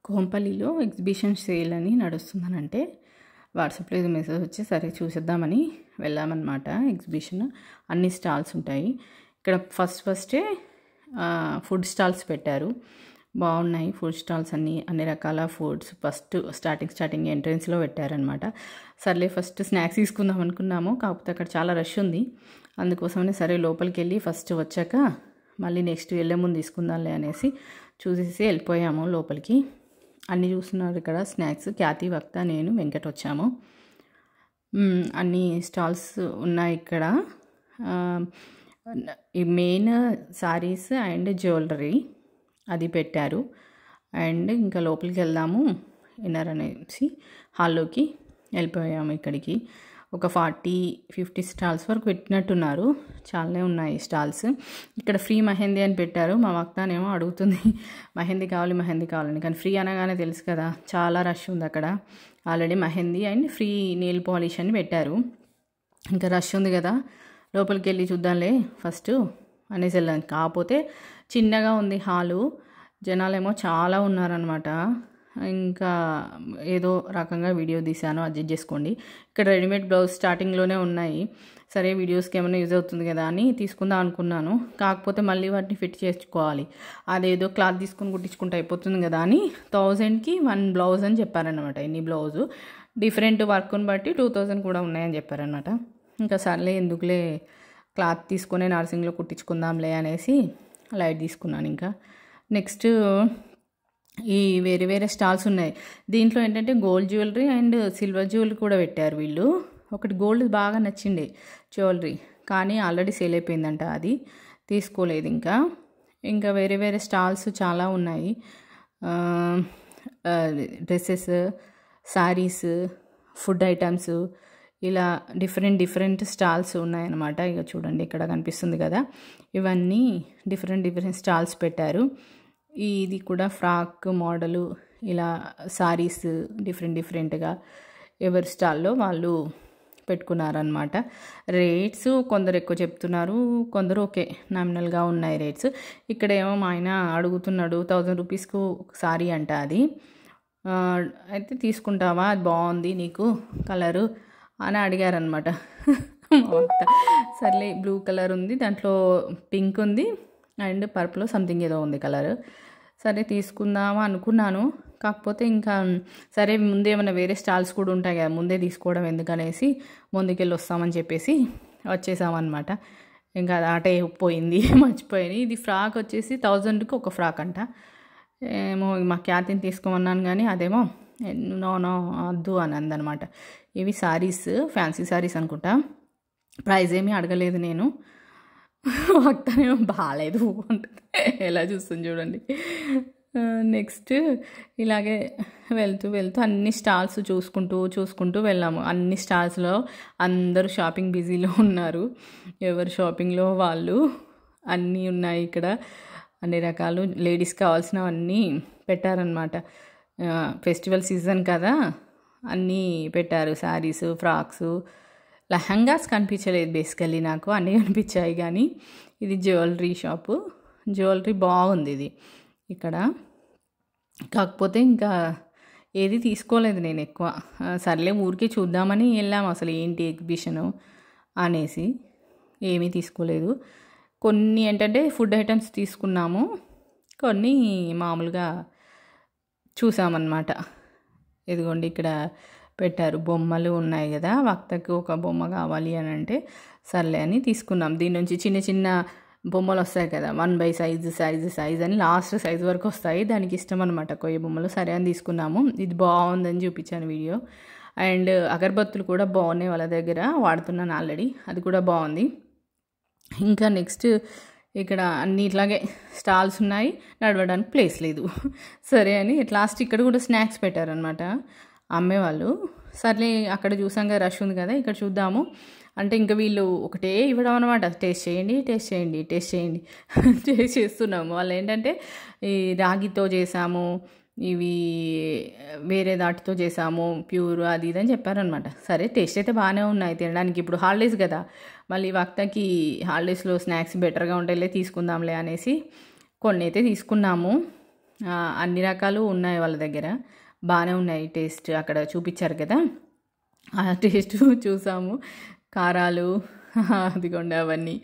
కోంపల్లిలో exhibition sale అని నడుస్తుందనంటే వాట్సాప్లో ఇది మెసేజ్ వచ్చి సరే చూసేద్దామని వెళ్ళామన్నమాట. ఎగ్జిబిషన్ అన్ని స్టాల్స్ ఉంటాయి ఇక్కడ. ఫస్టే ఫుడ్ స్టాల్స్ పెట్టారు, బాగున్నాయి ఫుడ్ స్టాల్స్ అన్ని రకాల ఫుడ్స్. ఫస్ట్ స్టార్టింగ్ ఎంట్రన్స్లో పెట్టారనమాట. సర్లే ఫస్ట్ స్నాక్స్ తీసుకుందాం అనుకున్నాము, కాకపోతే అక్కడ చాలా రష్ ఉంది. అందుకోసమనే సరే లోపలికి వెళ్ళి ఫస్ట్ వచ్చాక మళ్ళీ నెక్స్ట్ వెళ్ళే ముందు తీసుకుందాంలే అనేసి చూసేసి వెళ్ళిపోయాము లోపలికి. అన్నీ చూస్తున్నారు ఇక్కడ స్నాక్స్. ఖ్యాతి, వక్త, నేను, వెంకట్ వచ్చాము. అన్ని స్టాల్స్ ఉన్నాయి ఇక్కడ. ఈ మెయిన్ సారీస్ అండ్ జ్యువెలరీ అది పెట్టారు. అండ్ ఇంకా లోపలికి వెళ్దాము ఇన్నర్ అనేసి హాల్లోకి వెళ్ళిపోయాము. ఇక్కడికి ఒక 40-50 స్టాల్స్ వరకు పెట్టినట్టున్నారు, చాలానే ఉన్నాయి స్టాల్స్. ఇక్కడ ఫ్రీ మెహందీ అని పెట్టారు. మా వక్తానేమో అడుగుతుంది మెహందీ కావాలని, కానీ ఫ్రీ అనగానే తెలుసు కదా చాలా రష్ ఉంది అక్కడ. Already mehndi and free nail polish అని పెట్టారు. ఇంకా రష్ ఉంది కదా లోపలికి వెళ్ళి చూద్దాంలే ఫస్ట్ అనేసి వెళ్ళాను. కాకపోతే చిన్నగా ఉంది హాలు, జనాలేమో చాలా ఉన్నారనమాట. ఇంకా ఏదో రకంగా వీడియో తీశాను, అడ్జస్ట్ చేసుకోండి. ఇక్కడ రెడీమేడ్ బ్లౌజ్ స్టార్టింగ్లోనే ఉన్నాయి. సరే వీడియోస్కి ఏమైనా యూజ్ అవుతుంది కదా అని తీసుకుందాం అనుకున్నాను. కాకపోతే మళ్ళీ వాటిని ఫిట్ చేసుకోవాలి, అదేదో క్లాత్ తీసుకుని కుట్టించుకుంటే అయిపోతుంది కదా అని 1000కి 1 బ్లౌజ్ అని చెప్పారనమాట. ఎన్ని బ్లౌజు డిఫరెంట్ వర్క్ని బట్టి 2000 కూడా ఉన్నాయని చెప్పారనమాట. ఇంకా సర్లే ఎందుకులే క్లాత్ తీసుకునే నర్సింగ్లో కుట్టించుకుందాంలే అనేసి లైట్ తీసుకున్నాను. ఇంకా నెక్స్ట్ ఈ వేరే స్టాల్స్ ఉన్నాయి. దీంట్లో ఏంటంటే gold jewellery and silver jewellery కూడా పెట్టారు వీళ్ళు. ఒకటి గోల్డ్ బాగా నచ్చింది జ్యువెలరీ, కానీ ఆల్రెడీ సేల్ అయిపోయిందంట, అది తీసుకోలేదు. ఇంకా వేరే స్టాల్స్ చాలా ఉన్నాయి. డ్రెస్సెస్, శారీస్, ఫుడ్ ఐటమ్స్, ఇలా డిఫరెంట్ స్టాల్స్ ఉన్నాయన్నమాట. ఇక చూడండి ఇక్కడ కనిపిస్తుంది కదా, ఇవన్నీ డిఫరెంట్ స్టాల్స్ పెట్టారు. ఇది కూడా ఫ్రాక్ మోడలు, ఇలా సారీస్ డిఫరెంట్గా ఎవరి స్టాల్లో వాళ్ళు పెట్టుకున్నారనమాట. రేట్స్ కొందరు ఎక్కువ చెప్తున్నారు, కొందరు ఓకే నామినల్గా ఉన్నాయి రేట్స్. ఇక్కడ ఏమో మా ఆయన అడుగుతున్నాడు 1000 రూపీస్కు సారీ అంట అది. అయితే తీసుకుంటావా, అది బాగుంది నీకు కలరు అని అడిగారనమాట. సర్లే బ్లూ కలర్ ఉంది, దాంట్లో పింక్ ఉంది అండ్ పర్పుల్ సంథింగ్ ఏదో ఉంది కలర్. సరే తీసుకుందామా అనుకున్నాను. కాకపోతే ఇంకా సరే ముందే ఏమైనా వేరే స్టాల్స్ కూడా ఉంటాయి కదా, ముందే తీసుకోవడం ఎందుకనేసి ముందుకెళ్ళి వస్తామని చెప్పేసి వచ్చేసామన్నమాట. ఇంకా అది ఆటే పోయింది, మర్చిపోయింది. ఇది ఫ్రాక్ వచ్చేసి 1000కి ఒక ఫ్రాక్ అంట. ఏమో మా ఖ్యాతిని తీసుకోమన్నాను కానీ అదేమో నో వద్దు అని అందనమాట. ఇవి సారీస్, ఫ్యాన్సీ సారీస్ అనుకుంటా. ప్రైజ్ ఏమీ అడగలేదు నేను. వక్తనేమో బాగాలేదు ఉంటుంది, ఎలా చూస్తుంది చూడండి. నెక్స్ట్ ఇలాగే వెళ్తూ అన్ని స్టాల్స్ చూసుకుంటూ వెళ్ళాము. అన్ని స్టాల్స్లో అందరూ షాపింగ్ బిజీలో ఉన్నారు, ఎవరు షాపింగ్లో వాళ్ళు. అన్నీ ఉన్నాయి ఇక్కడ, అన్ని రకాలు లేడీస్ కావాల్సినవన్నీ పెట్టారనమాట. ఫెస్టివల్ సీజన్ కదా అన్నీ పెట్టారు. శారీస్, ఫ్రాక్స్, లెహంగాస్ కనిపించలేదు బేసికల్లీ నాకు, అన్నీ కనిపించాయి. కానీ ఇది జ్యువెలరీ షాపు, జ్యువెలరీ బాగుంది ఇది ఇక్కడ. కాకపోతే ఇంకా ఏది తీసుకోలేదు నేను ఎక్కువ. సర్లే ఊరికే చూద్దామని వెళ్ళాము, అసలు ఏంటి ఎగ్జిబిషను అనేసి ఏమీ తీసుకోలేదు. కొన్ని ఏంటంటే ఫుడ్ ఐటమ్స్ తీసుకున్నాము, కొన్ని మామూలుగా చూసామన్నమాట. ఇదిగోండి ఇక్కడ పెట్టారు, బొమ్మలు ఉన్నాయి కదా. వక్తకు ఒక బొమ్మ కావాలి అని అంటే సర్లే అని తీసుకున్నాం. దీని నుంచి చిన్న బొమ్మలు వస్తాయి కదా, 1 సైజ్ అని లాస్ట్ సైజ్ వరకు వస్తాయి. దానికి ఇష్టం అనమాట కొయ్య బొమ్మలు. సరే అని తీసుకున్నాము. ఇది బాగుందని చూపించాను వీడియో. అండ్ అగరబత్తులు కూడా బాగున్నాయి వాళ్ళ దగ్గర, వాడుతున్నాను ఆల్రెడీ, అది కూడా బాగుంది. ఇంకా నెక్స్ట్ ఇక్కడ అన్ని ఇట్లాగే స్టాల్స్ ఉన్నాయి, నడవడానికి ప్లేస్ లేదు. సరే అని లాస్ట్ ఇక్కడ కూడా స్నాక్స్ పెట్టారనమాట అమ్మేవాళ్ళు. సర్లే అక్కడ చూసాం కదా రష్ ఉంది కదా, ఇక్కడ చూద్దాము అంటే ఇంకా వీళ్ళు ఒకటే ఇవ్వడం అనమాట. టేస్ట్ చేయండి చేస్తున్నాము. వాళ్ళు ఏంటంటే ఈ రాగితో చేసాము, ఇవి వేరే దాటితో చేసాము, ప్యూర్ అది ఇది అని చెప్పారనమాట. సరే టేస్ట్ అయితే బాగానే ఉన్నాయి తినడానికి. ఇప్పుడు హాలిడేస్ కదా, మళ్ళీ వక్తకి హాలిడేస్లో స్నాక్స్ బెటర్గా ఉంటాయిలే తీసుకుందాంలే అనేసి కొన్ని అయితే తీసుకున్నాము. అన్ని రకాలు ఉన్నాయి వాళ్ళ దగ్గర, బాగానే ఉన్నాయి. టేస్ట్ అక్కడ చూపించారు కదా, ఆ టేస్ట్ చూసాము. కారాలు అదిగోండి అవన్నీ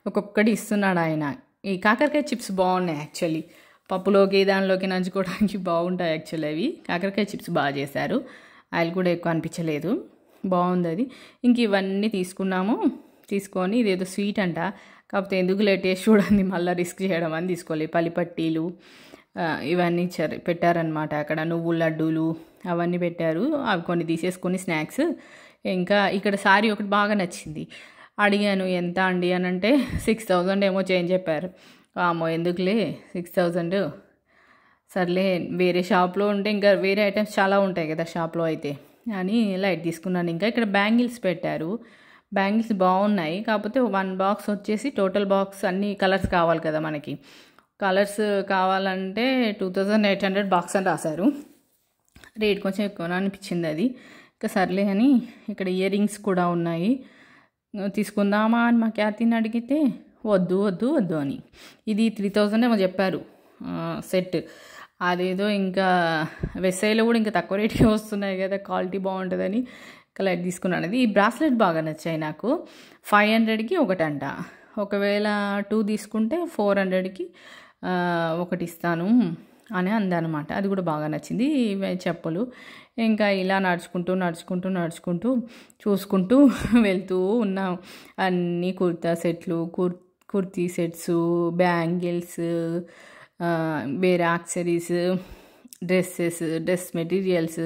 ఒక్కొక్కటి ఇస్తున్నాడు ఆయన. ఈ కాకరకాయ చిప్స్ బాగున్నాయి యాక్చువల్లీ, పప్పులోకి దానిలోకి నంచుకోవడానికి బాగుంటాయి యాక్చువల్లీ అవి. కాకరకాయ చిప్స్ బాగా చేశారు, ఆయిల్ కూడా ఎక్కువ అనిపించలేదు, బాగుంది అది. ఇంక ఇవన్నీ తీసుకొని ఇదేదో స్వీట్ అంట, కాకపోతే ఎందుకు టేస్ట్ చూడండి మళ్ళీ రిస్క్ చేయడం అని తీసుకోవాలి. పల్లిపట్టీలు ఇవన్నీ పెట్టారనమాట అక్కడ, నువ్వుల లడ్డూలు అవన్నీ పెట్టారు. అవి కొన్ని తీసేసుకొని స్నాక్స్. ఇంకా ఇక్కడ సారీ ఒకటి బాగా నచ్చింది, అడిగాను ఎంత అండి అని అంటే 6000 ఏమో చేంజ్ చెప్పారు. అమ్మో ఎందుకులే 6000, సర్లే వేరే షాప్లో ఉంటే ఇంకా వేరే ఐటమ్స్ చాలా ఉంటాయి కదా షాప్లో అయితే అని లైట్ తీసుకున్నాను. ఇంకా ఇక్కడ బ్యాంగిల్స్ పెట్టారు, బ్యాంగిల్స్ బాగున్నాయి. కాకపోతే 1 బాక్స్ వచ్చేసి టోటల్ బాక్స్ అన్ని కలర్స్ కావాలి కదా మనకి, కలర్స్ కావాలంటే 2800 బాక్స్ అని రాశారు. రేట్ కొంచెం ఎక్కువ అనిపించింది అది. ఇంకా సర్లే అని ఇక్కడ ఇయర్ రింగ్స్ కూడా ఉన్నాయి, తీసుకుందామా అని మా క్యాతిని అడిగితే వద్దు వద్దు వద్దు అని. ఇది 3000 ఏమో చెప్పారు సెట్. అదేదో ఇంకా వెబ్సైట్లో కూడా ఇంకా తక్కువ రేట్కి వస్తున్నాయి కదా, క్వాలిటీ బాగుంటుందని కలెక్ట్ తీసుకున్నాను. అది ఈ బ్రాస్లెట్ బాగా నచ్చాయి నాకు, 500కి ఒకటంట. ఒకవేళ 2 తీసుకుంటే 400కి ఒకటి ఇస్తాను అని అందనమాట. అది కూడా బాగా నచ్చింది. చెప్పులు ఇంకా ఇలా నడుచుకుంటూ చూసుకుంటూ వెళ్తూ ఉన్నాం. అన్నీ కుర్తా సెట్లు, కుర్తీ సెట్స్, బ్యాంగిల్స్, వేరే యాక్సెసరీస్, డ్రెస్ మెటీరియల్స్,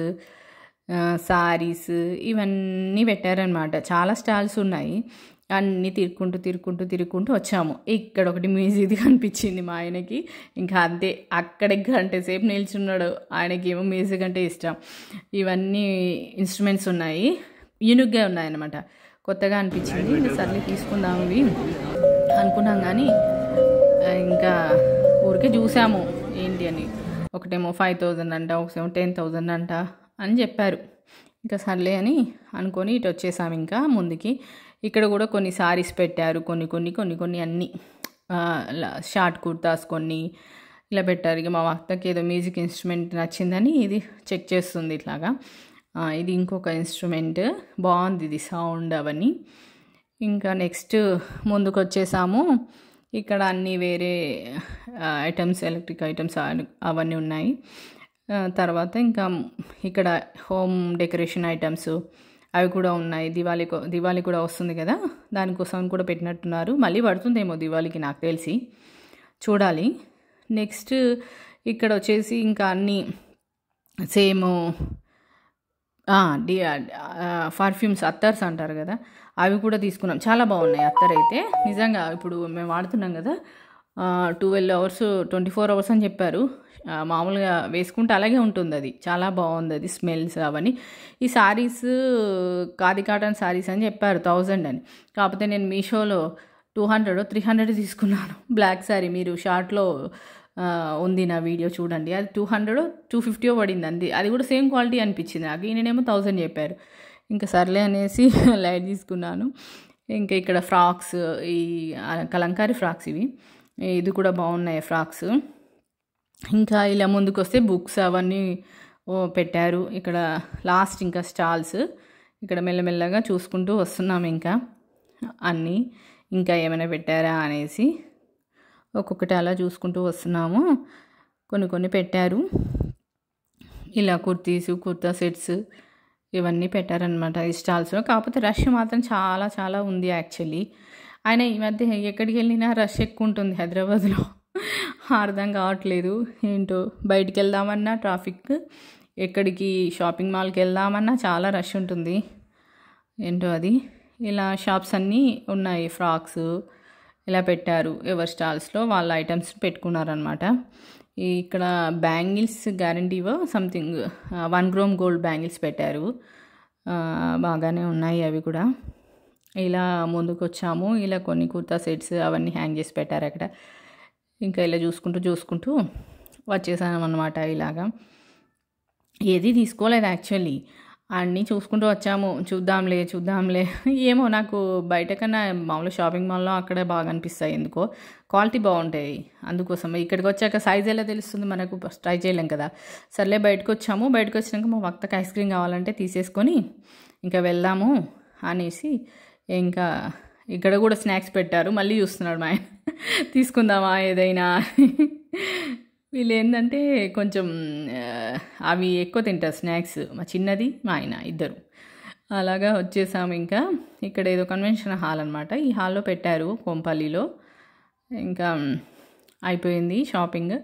సారీస్ ఇవన్నీ పెట్టారనమాట. చాలా స్టాల్స్ ఉన్నాయి. అన్నీ తిరుక్కుంటూ వచ్చాము. ఇక్కడ ఒకటి మ్యూజిక్ కనిపించింది మా ఆయనకి, ఇంకా అంతే అక్కడే గంట సేపు నిల్చున్నాడు. ఆయనకి ఏమో మ్యూజిక్ అంటే ఇష్టం. ఇవన్నీ ఇన్స్ట్రుమెంట్స్ ఉన్నాయి, యూనిక్గా ఉన్నాయన్నమాట, కొత్తగా అనిపించింది. ఇంకా సర్లే తీసుకుందాము ఇవి అనుకున్నాం, కానీ ఇంకా ఊరికే చూసాము ఏంటి అని. ఒకటేమో 5000 అంట, ఒకటేమో 10,000 అంట అని చెప్పారు. ఇంకా సర్లే అని అనుకొని ఇటు వచ్చేసాము ఇంకా ముందుకి. ఇక్కడ కూడా కొన్ని సారీస్ పెట్టారు, కొన్ని అన్నీ షార్ట్ కుర్తాస్ కొన్ని ఇలా పెట్టారు. ఇక మా అత్తకి ఏదో మ్యూజిక్ ఇన్స్ట్రుమెంట్ నచ్చిందని ఇది చెక్ చేస్తుంది ఇట్లాగా. ఇది ఇంకొక ఇన్స్ట్రుమెంట్ బాగుంది, ఇది సౌండ్ అవన్నీ. ఇంకా నెక్స్ట్ ముందుకు వచ్చేసాము. ఇక్కడ అన్నీ వేరే ఐటమ్స్, ఎలక్ట్రిక్ ఐటమ్స్ అవన్నీ ఉన్నాయి. తర్వాత ఇంకా ఇక్కడ హోమ్ డెకరేషన్ ఐటమ్స్ అవి కూడా ఉన్నాయి. దివాళీ కూడా వస్తుంది కదా, దానికోసం కూడా పెట్టినట్టున్నారు. మళ్ళీ పడుతుందేమో దివాళీకి నాకు తెలిసి, చూడాలి. నెక్స్ట్ ఇక్కడ వచ్చేసి ఇంకా అన్నీ సేమ్ పర్ఫ్యూమ్స్, అత్తర్స్ అంటారు కదా, అవి కూడా తీసుకున్నాం. చాలా బాగున్నాయి అత్తర్ అయితే నిజంగా. ఇప్పుడు మేము వాడుతున్నాం కదా, 12 hours 24 hours అని చెప్పారు. మామూలుగా వేసుకుంటే అలాగే ఉంటుంది, అది చాలా బాగుంది. అది స్మెల్స్ అవన్నీ. ఈ శారీస్ ఖాదీ కాటన్ శారీస్ అని చెప్పారు 1000 అని, కాకపోతే నేను మీషోలో 200 300 తీసుకున్నాను. బ్లాక్ శారీ మీరు షార్ట్లో ఉంది నా వీడియో చూడండి, అది 200 250 పడింది అంది. అది కూడా సేమ్ క్వాలిటీ అనిపించింది నాకు. నేనేమో 1000 చెప్పారు. ఇంకా సర్లే అనేసి లైట్ తీసుకున్నాను. ఇంకా ఇక్కడ ఫ్రాక్స్, ఈ కలంకారీ ఫ్రాక్స్ ఇది కూడా బాగున్నాయి ఫ్రాక్స్. ఇంకా ఇలా ముందుకు వస్తే బుక్స్ అవన్నీ పెట్టారు. ఇక్కడ లాస్ట్ ఇంకా స్టాల్స్, ఇక్కడ మెల్లమెల్లగా చూసుకుంటూ వస్తున్నాం. ఇంకా అన్నీ ఇంకా ఏమైనా పెట్టారా అనేసి ఒక్కొక్కటి అలా చూసుకుంటూ వస్తున్నాము. కొన్ని పెట్టారు ఇలా కుర్తీస్, కుర్తా సెట్స్ ఇవన్నీ పెట్టారనమాట ఈ స్టాల్స్లో. కాకపోతే రష్ మాత్రం చాలా ఉంది యాక్చువల్లీ. ఆయన ఈ మధ్య ఎక్కడికి వెళ్ళినా రష్ ఎక్కువ ఉంటుంది హైదరాబాద్లో, అర్థం కావట్లేదు ఏంటో. బయటికి వెళ్దామన్నా ట్రాఫిక్, ఎక్కడికి షాపింగ్ మాల్కి వెళ్దామన్నా చాలా రష్ ఉంటుంది ఏంటో అది. ఇలా షాప్స్ అన్నీ ఉన్నాయి, ఫ్రాక్స్ ఇలా పెట్టారు. ఎవరి స్టాల్స్లో వాళ్ళ ఐటమ్స్ పెట్టుకున్నారనమాట. ఇక్కడ బ్యాంగిల్స్ గ్యారంటీవో సంథింగ్ 1 గ్రామ్ గోల్డ్ బ్యాంగిల్స్ పెట్టారు, బాగానే ఉన్నాయి అవి కూడా. ఇలా ముందుకు వచ్చాము. ఇలా కొన్ని కుర్తా సెట్స్ అవన్నీ హ్యాంగ్ చేసి పెట్టారు అక్కడ. ఇంకా ఇలా చూసుకుంటూ వచ్చేసాను అనమాట. ఇలాగా ఏది తీసుకోలేదు యాక్చువల్లీ. అన్నీ చూసుకుంటూ వచ్చాము. చూద్దాంలే ఏమో నాకు బయట కన్నా మామూలుగా షాపింగ్ మాల్‌లో అక్కడే బాగా అనిపిస్తాయి ఎందుకో. క్వాలిటీ బావుంటాయి. అందుకోసం ఇక్కడికొచ్చాక సైజ్ ఎలా తెలుస్తుంది మనకు ట్రై చేయలేం కదా! సర్లే బయటకొచ్చాము. బయటకొచ్చినాక మా భర్తకి ఐస్ క్రీమ్ కావాలంటే తీసేసుకొని ఇంకా వెళ్దాము అనేసి ఇంకా ఇక్కడ కూడా స్నాక్స్ పెట్టారు. మళ్ళీ చూస్తున్నాడు మా ఆయన తీసుకుందామా ఏదైనా వీళ్ళేందంటే కొంచెం అవి ఎక్కువ తింటారు స్నాక్స్. మా చిన్నది, మా ఆయన ఇద్దరు. అలాగా వచ్చేసాము ఇంకా. ఇక్కడ ఏదో కన్వెన్షన్ హాల్ అనమాట. ఈ హాల్‌లో పెట్టారు కొంపల్లిలో. ఇంకా అయిపోయింది షాపింగ్.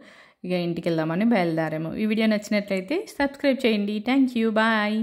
ఇక ఇంటికెళ్దామని బయలుదేరాము. ఈ వీడియో నచ్చినట్లయితే సబ్స్క్రైబ్ చేయండి. Thank you. బాయ్.